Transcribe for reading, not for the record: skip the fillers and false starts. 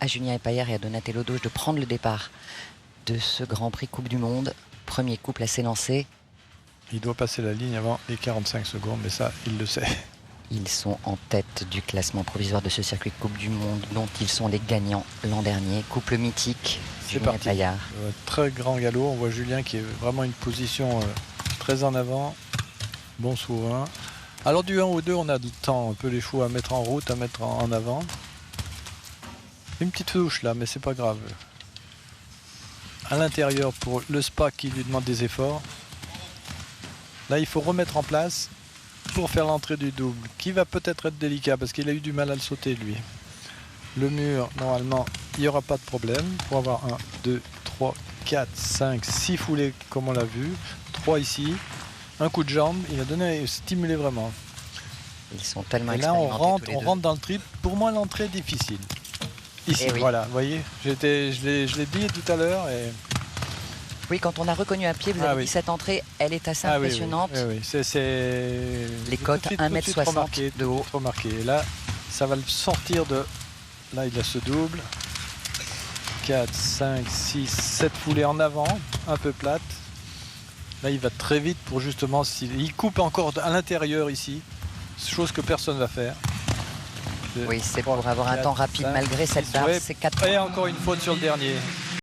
à Julien Epaillère et à Donatello Dauge de prendre le départ de ce Grand Prix Coupe du Monde. Premier couple à s'élancer. Il doit passer la ligne avant les 45 secondes, mais ça, il le sait. Ils sont en tête du classement provisoire de ce circuit de Coupe du Monde, dont ils sont les gagnants l'an dernier. Couple mythique, Julien Epaillard. Très grand galop. On voit Julien qui est vraiment une position très en avant. Bon souverain. Alors du 1 au 2, on a le temps, un peu les chevaux à mettre en route, à mettre en avant. Une petite touche là, mais c'est pas grave. À l'intérieur pour le spa qui lui demande des efforts. Là, il faut remettre en place pour faire l'entrée du double, qui va peut-être être délicat parce qu'il a eu du mal à le sauter lui. Le mur, normalement, il n'y aura pas de problème pour avoir 1, 2, 3, 4, 5, 6 foulées comme on l'a vu. 3 ici. Un coup de jambe, il a donné, stimulé vraiment. Ils sont tellement et là, on expérimentés rentre dans le triple. Pour moi, l'entrée est difficile. Ici, oui. voilà, vous voyez, je l'ai dit tout à l'heure. Et... Oui, quand on a reconnu à pied, vous avez dit cette entrée, elle est assez impressionnante. Oui. C'est les côtes 1m60 de haut. Remarqué. Et là, ça va le sortir de... Là, il a ce double. 4, 5, 6, 7 foulées en avant, un peu plate. Là, il va très vite pour justement... Il coupe encore à l'intérieur ici, chose que personne ne va faire. Oui, c'est pour avoir un temps rapide malgré cette barre. Et encore une faute sur le dernier.